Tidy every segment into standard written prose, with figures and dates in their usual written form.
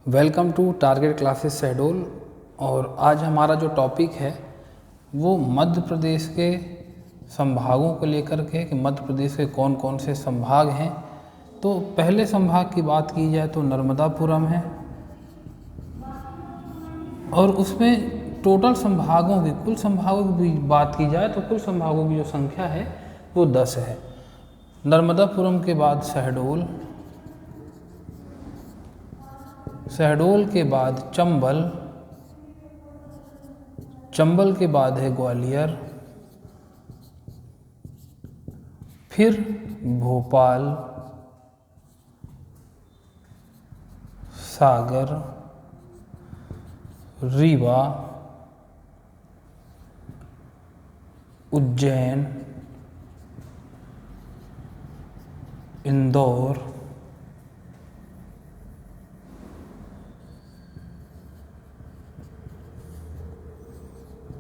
Welcome to target classes Shahdol. और आज हमारा जो टॉपिक है वो मध्य प्रदेश के संभागों को लेकर के कि मध्य प्रदेश के कौन कौन से संभाग हैं। तो पहले संभाग की बात की जाए तो नर्मदापुरम है और उसमें टोटल संभागों की कुल संभागों की बात की जाए तो कुल संभागों की जो संख्या है वो 10 है। नर्मदापुरम के बाद शहडोल, शहडोल के बाद चंबल, चंबल के बाद है ग्वालियर, फिर भोपाल, सागर, रीवा, उज्जैन, इंदौर,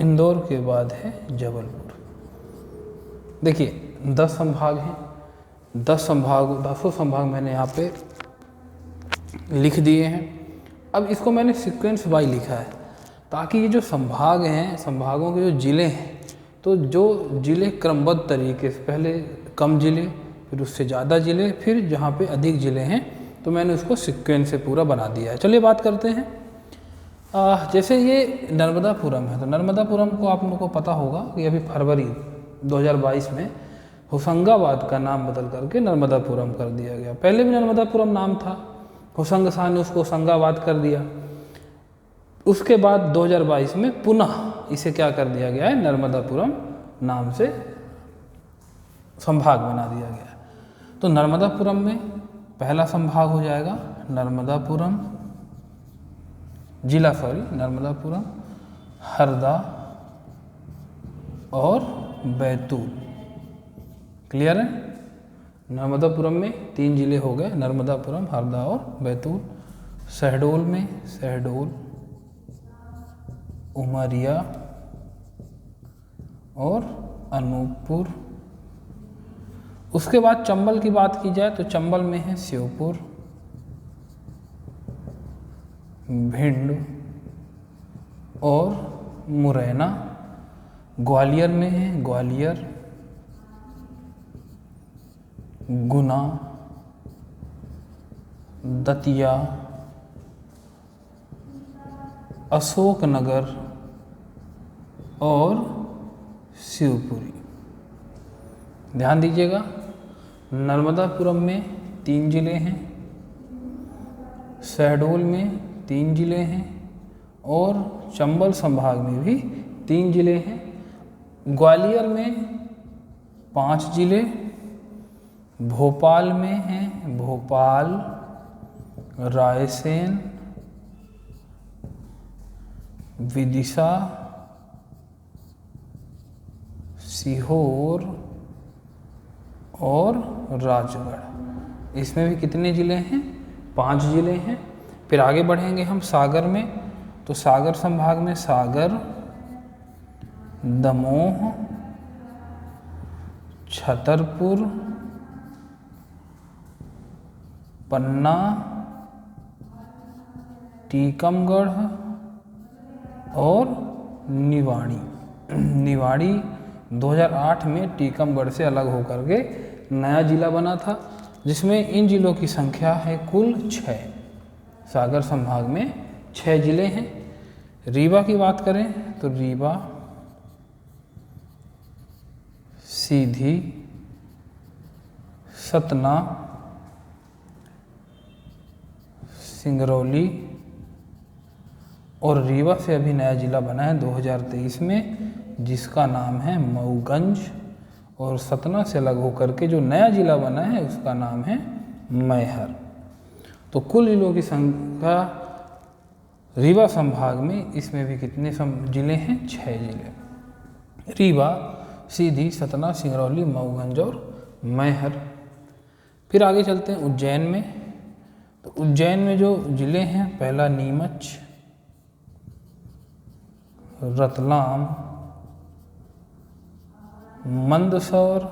इंदौर के बाद है जबलपुर। देखिए 10 संभाग हैं, 10ओं संभाग मैंने यहाँ पे लिख दिए हैं। अब इसको मैंने सीक्वेंस वाइज लिखा है ताकि ये जो संभाग हैं, संभागों के जो ज़िले हैं, तो जो ज़िले क्रमबद्ध तरीके से पहले कम ज़िले, फिर उससे ज़्यादा ज़िले, फिर जहाँ पे अधिक ज़िले हैं तो मैंने उसको सीक्वेंस से पूरा बना दिया है। चलिए बात करते हैं। जैसे ये नर्मदापुरम है तो नर्मदापुरम को आप लोगों को पता होगा कि अभी फरवरी 2022 में होशंगाबाद का नाम बदल करके नर्मदापुरम कर दिया गया। पहले भी नर्मदापुरम नाम था, होशंग शाह ने उसको होशंगाबाद कर दिया। उसके बाद 2022 में पुनः इसे क्या कर दिया गया है, नर्मदापुरम नाम से संभाग बना दिया गया है। तो नर्मदापुरम में पहला संभाग हो जाएगा नर्मदापुरम जिला, नर्मदापुरम, हरदा और बैतूल। क्लियर है? नर्मदापुरम में 3 जिले हो गए, नर्मदापुरम, हरदा और बैतूल। शहडोल में शहडोल, उमरिया और अनूपपुर। उसके बाद चंबल की बात की जाए तो चंबल में है श्योपुर, भिंड और मुरैना। ग्वालियर में है ग्वालियर, गुना, दतिया, अशोकनगर और शिवपुरी। ध्यान दीजिएगा, नर्मदापुरम में 3 जिले हैं, शहडोल में 3 जिले हैं और चंबल संभाग में भी 3 जिले हैं। ग्वालियर में 5 जिले, भोपाल में हैं भोपाल, रायसेन, विदिशा, सीहोर और राजगढ़। इसमें भी कितने ज़िले हैं? 5 ज़िले हैं। फिर आगे बढ़ेंगे हम सागर में, तो सागर संभाग में सागर, दमोह, छतरपुर, पन्ना, टीकमगढ़ और निवाड़ी। निवाड़ी 2008 में टीकमगढ़ से अलग होकर के नया जिला बना था, जिसमें इन जिलों की संख्या है कुल 6। सागर संभाग में 6 जिले हैं। रीवा की बात करें तो रीवा, सीधी, सतना, सिंगरौली और रीवा से अभी नया जिला बना है 2023 में, जिसका नाम है मऊगंज। और सतना से अलग होकर के जो नया जिला बना है उसका नाम है मैहर। तो कुल जिलों की संख्या रीवा संभाग में, इसमें भी कितने जिले हैं? 6 जिले। रीवा, सीधी, सतना, सिंगरौली, मऊगंज और मैहर। फिर आगे चलते हैं उज्जैन में। तो उज्जैन में जो जिले हैं, पहला नीमच, रतलाम, मंदसौर,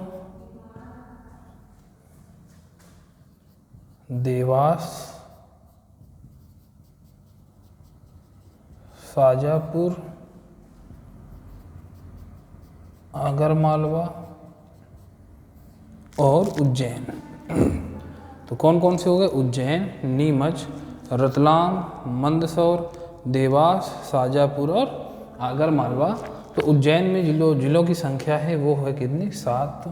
देवास, शाजापुर, आगरमालवा और उज्जैन। तो कौन कौन से हो गए? उज्जैन, नीमच, रतलाम, मंदसौर, देवास, शाजापुर और आगरमालवा। तो उज्जैन में जिलों की संख्या है वो है कितनी? 7।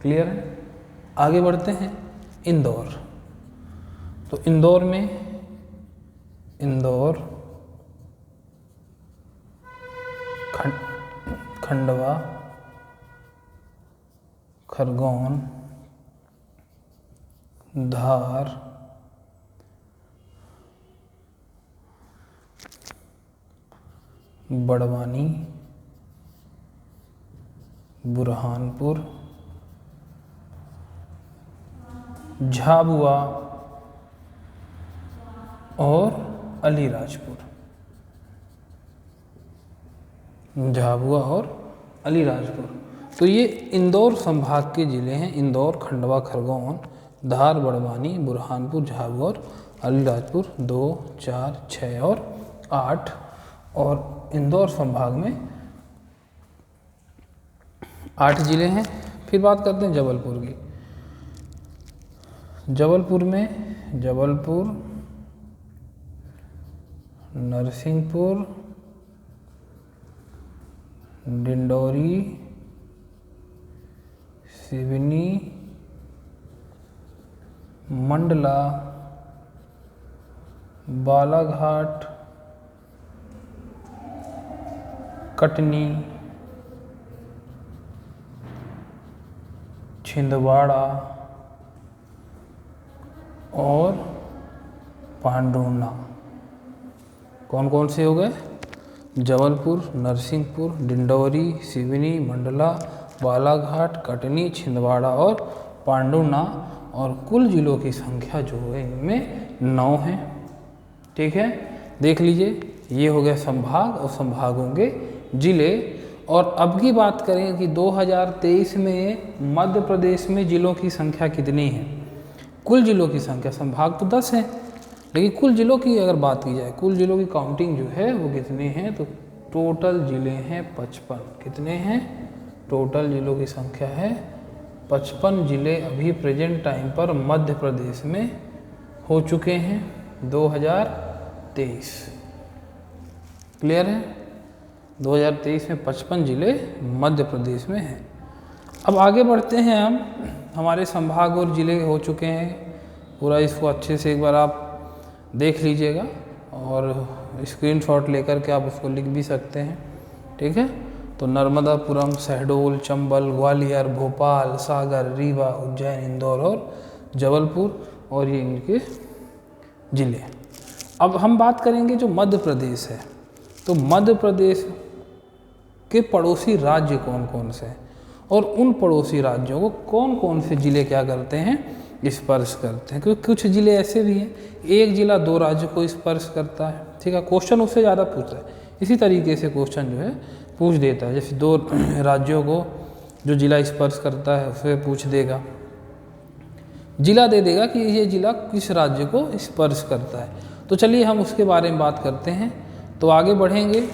क्लियर है? आगे बढ़ते हैं। इंदौर। तो इंदौर में खंडवा, खरगोन, धार, बड़वानी, बुरहानपुर, झाबुआ और अलीराजपुर। झाबुआ और अलीराजपुर। तो ये इंदौर संभाग के ज़िले हैं। इंदौर, खंडवा, खरगोन, धार, बड़वानी, बुरहानपुर, झाबुआ और अलीराजपुर। 2, 4, 6 और 8। और इंदौर संभाग में 8 ज़िले हैं। फिर बात करते हैं जबलपुर की। जबलपुर में जबलपुर, नरसिंहपुर, डिंडौरी, सिवनी, मंडला, बालाघाट, कटनी, छिंदवाड़ा और पांडुर्णा। कौन कौन से हो गए? जबलपुर, नरसिंहपुर, डिंडौरी, सिवनी, मंडला, बालाघाट, कटनी, छिंदवाड़ा और पांडुर्णा। और कुल जिलों की संख्या जो है इनमें 9 है। ठीक है, देख लीजिए, ये हो गया संभाग और संभागों के जिले। और अब की बात करें कि 2023 में मध्य प्रदेश में जिलों की संख्या कितनी है? कुल जिलों की संख्या, संभाग तो 10 है, लेकिन कुल जिलों की अगर बात की जाए, कुल जिलों की काउंटिंग जो है वो कितने हैं? तो टोटल जिले हैं 55। कितने हैं? टोटल जिलों की संख्या है 55 जिले अभी प्रेजेंट टाइम पर मध्य प्रदेश में हो चुके हैं 2023। क्लियर है? 2023 में 55 जिले मध्य प्रदेश में हैं। अब आगे बढ़ते हैं हम। हमारे संभाग और ज़िले हो चुके हैं पूरा। इसको अच्छे से एक बार आप देख लीजिएगा और स्क्रीनशॉट लेकर के आप उसको लिख भी सकते हैं। ठीक है? तो नर्मदापुरम, शहडोल, चंबल, ग्वालियर, भोपाल, सागर, रीवा, उज्जैन, इंदौर और जबलपुर, और ये इनके ज़िले। अब हम बात करेंगे जो मध्य प्रदेश है। तो मध्य प्रदेश के पड़ोसी राज्य कौन कौन से हैं और उन पड़ोसी राज्यों को कौन कौन से ज़िले क्या करते हैं? स्पर्श करते हैं। क्योंकि कुछ ज़िले ऐसे भी हैं, एक ज़िला 2 राज्य को स्पर्श करता है। ठीक है, क्वेश्चन उससे ज़्यादा पूछता है। इसी तरीके से क्वेश्चन जो है पूछ देता है। जैसे 2 राज्यों को जो ज़िला स्पर्श करता है उसे पूछ देगा, ज़िला दे देगा कि ये ज़िला किस राज्य को स्पर्श करता है। तो चलिए हम उसके बारे में बात करते हैं। तो आगे बढ़ेंगे।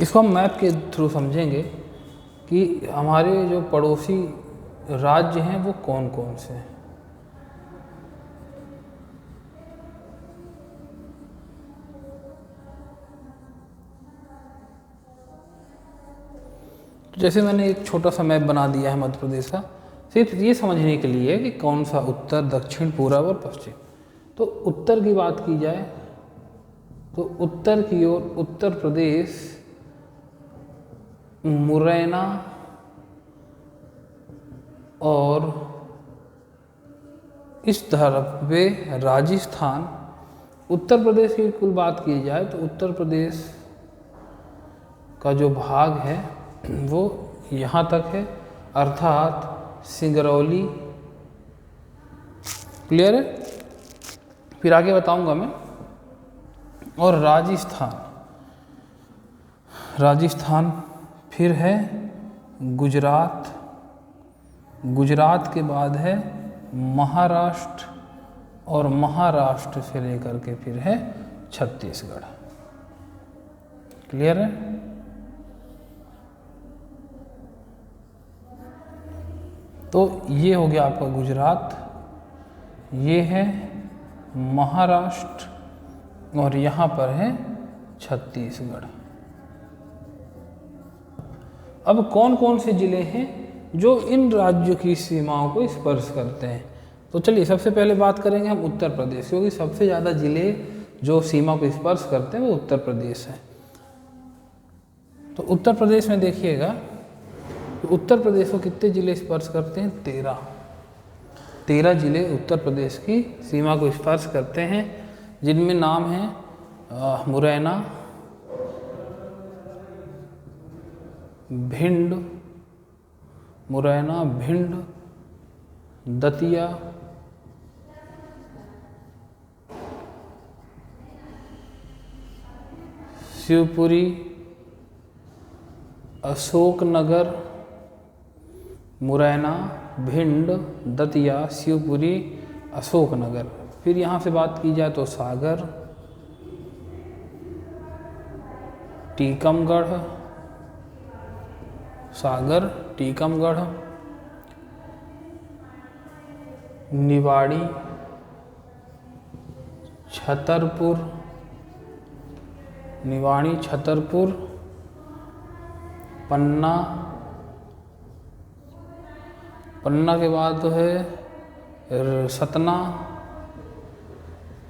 इसको हम मैप के थ्रू समझेंगे कि हमारे जो पड़ोसी राज्य हैं वो कौन कौन से हैं। जैसे मैंने एक छोटा सा मैप बना दिया है मध्य प्रदेश का, सिर्फ ये समझने के लिए कि कौन सा उत्तर, दक्षिण, पूर्व और पश्चिम। तो उत्तर की बात की जाए तो उत्तर की ओर उत्तर प्रदेश, मुरैना और इस तरफ पे राजस्थान। उत्तर प्रदेश की कुल बात की जाए तो उत्तर प्रदेश का जो भाग है वो यहाँ तक है, अर्थात सिंगरौली। क्लियर है? फिर आगे बताऊंगा मैं। और राजस्थान, राजस्थान फिर है गुजरात, गुजरात के बाद है महाराष्ट्र और महाराष्ट्र से लेकर के फिर है छत्तीसगढ़। क्लियर है? तो ये हो गया आपका गुजरात, ये है महाराष्ट्र और यहाँ पर है छत्तीसगढ़। अब कौन कौन से जिले हैं जो इन राज्यों की सीमाओं को स्पर्श करते हैं? तो चलिए सबसे पहले बात करेंगे हम उत्तर प्रदेश, क्योंकि सबसे ज़्यादा जिले जो सीमा को स्पर्श करते हैं वो उत्तर प्रदेश है। तो उत्तर प्रदेश में देखिएगा, उत्तर प्रदेश को कितने जिले स्पर्श करते हैं? 13 जिले उत्तर प्रदेश की सीमा को स्पर्श करते हैं, जिनमें नाम हैं मुरैना, भिंड, मुरैना, भिंड, दतिया, शिवपुरी, अशोकनगर, मुरैना, भिंड, दतिया, शिवपुरी, अशोकनगर। फिर यहाँ से बात की जाए तो सागर, टीकमगढ़, सागर, टीकमगढ़, निवाड़ी, छतरपुर, निवाड़ी, छतरपुर, पन्ना, पन्ना के बाद तो है सतना,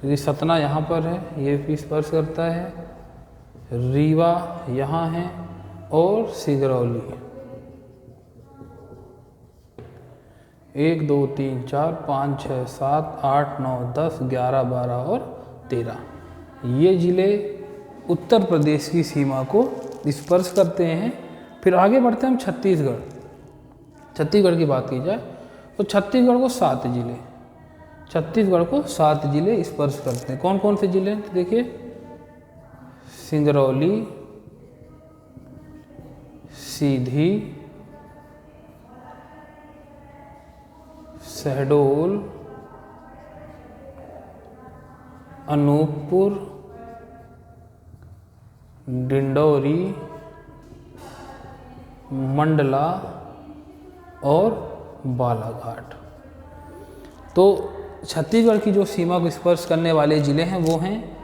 ये सतना यहाँ पर है, ये भी स्पर्श करता है, रीवा यहाँ है और सिगरौली। 1 2 3 4 5 6 7 8 9 10 11 12 और 13 ये जिले उत्तर प्रदेश की सीमा को स्पर्श करते हैं। फिर आगे बढ़ते हैं हम छत्तीसगढ़। छत्तीसगढ़ की बात की जाए तो छत्तीसगढ़ को 7 जिले, छत्तीसगढ़ को 7 जिले स्पर्श करते हैं। कौन कौन से जिले? तो देखिए, सिंगरौली, सीधी, शहडोल, अनूपपुर, डिंडौरी, मंडला और बालाघाट। तो छत्तीसगढ़ की जो सीमा को स्पर्श करने वाले ज़िले हैं वो हैं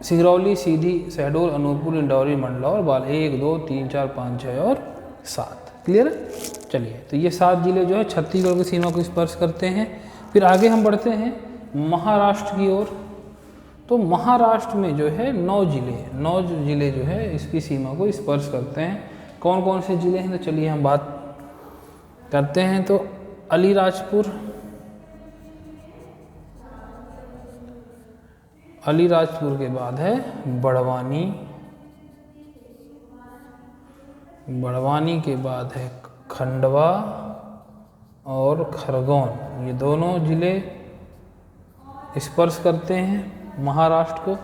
सिंगरौली, सीधी, शहडोल, अनूपपुर, डिंडौरी, मंडला और बाल 1 2 3 4 5 6 और 7। क्लियर है? चलिए, तो ये 7 जिले जो है छत्तीसगढ़ की सीमा को स्पर्श करते हैं। फिर आगे हम बढ़ते हैं महाराष्ट्र की ओर। तो महाराष्ट्र में जो है 9 जिले जो है इसकी सीमा को स्पर्श करते हैं। कौन कौन से जिले हैं? तो चलिए हम बात करते हैं। तो अलीराजपुर, अलीराजपुर के बाद है बड़वानी, बड़वानी के बाद है खंडवा और खरगोन। ये दोनों जिले स्पर्श करते हैं महाराष्ट्र को।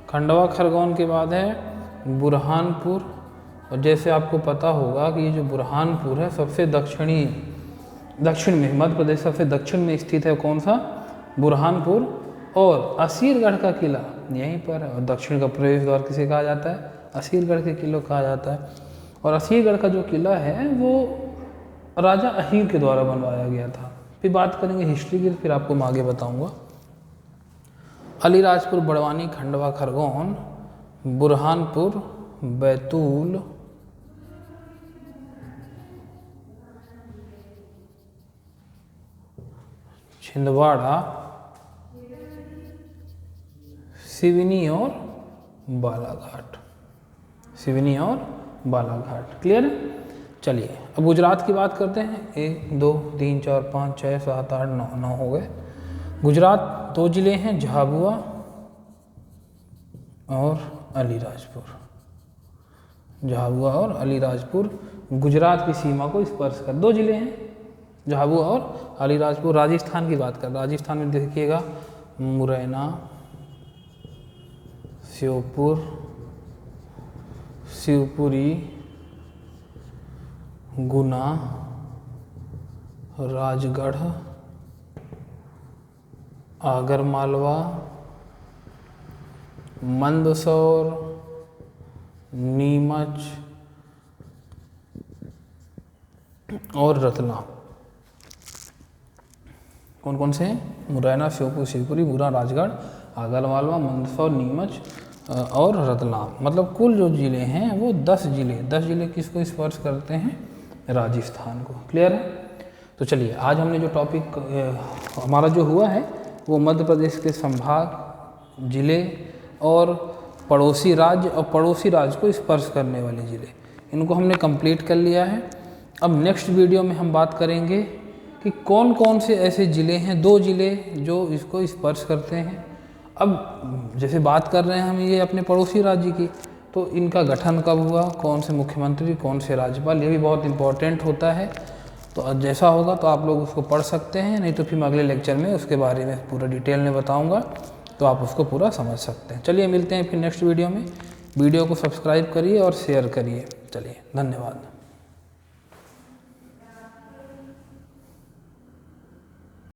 खंडवा खरगोन के बाद है बुरहानपुर। और जैसे आपको पता होगा कि ये जो बुरहानपुर है सबसे दक्षिण में, मध्य प्रदेश सबसे दक्षिण में स्थित है। कौन सा? बुरहानपुर। और असीरगढ़ का किला यहीं पर है। और दक्षिण का प्रवेश द्वार किसे कहा जाता है? असीरगढ़ के किले कहा जाता है। और असीरगढ़ का जो किला है वो राजा अहीर के द्वारा बनवाया गया था। फिर बात करेंगे हिस्ट्री की, फिर आपको मैं आगे बताऊंगा। अलीराजपुर, बड़वानी, खंडवा, खरगोन, बुरहानपुर, बैतूल, छिंदवाड़ा, सिवनी और बालाघाट, सिवनी और बालाघाट। क्लियर है? चलिए अब गुजरात की बात करते हैं। 1 2 3 4 5 6 7 8 9 हो गए। गुजरात 2 जिले हैं, झाबुआ और अलीराजपुर। झाबुआ और अलीराजपुर गुजरात की सीमा को स्पर्श कर 2 जिले हैं, झाबुआ और अलीराजपुर। राजस्थान की बात कर, राजस्थान में देखिएगा मुरैना, श्योपुर, शिवपुरी, गुना, राजगढ़, आगरमालवा, मंदसौर, नीमच और रतलाम। कौन कौन से हैं? मुरैना, श्योपुर, शिवपुरी, गुना, राजगढ़, आगरमालवा, मंदसौर, नीमच और रतलाम। मतलब कुल जो ज़िले हैं वो 10 ज़िले किसको स्पर्श करते हैं? राजस्थान को। क्लियर है? तो चलिए, आज हमने जो टॉपिक हमारा जो हुआ है वो मध्य प्रदेश के संभाग, ज़िले और पड़ोसी राज्य और पड़ोसी राज्य को स्पर्श करने वाले ज़िले, इनको हमने कंप्लीट कर लिया है। अब नेक्स्ट वीडियो में हम बात करेंगे कि कौन कौन से ऐसे ज़िले हैं, 2 ज़िले जो इसको स्पर्श करते हैं। अब जैसे बात कर रहे हैं हम ये अपने पड़ोसी राज्य की, तो इनका गठन कब हुआ, कौन से मुख्यमंत्री, कौन से राज्यपाल, ये भी बहुत इंपॉर्टेंट होता है। तो जैसा होगा तो आप लोग उसको पढ़ सकते हैं, नहीं तो फिर मैं अगले लेक्चर में उसके बारे में पूरा डिटेल में बताऊँगा, तो आप उसको पूरा समझ सकते हैं। चलिए मिलते हैं फिर नेक्स्ट वीडियो में। वीडियो को सब्सक्राइब करिए और शेयर करिए। चलिए, धन्यवाद।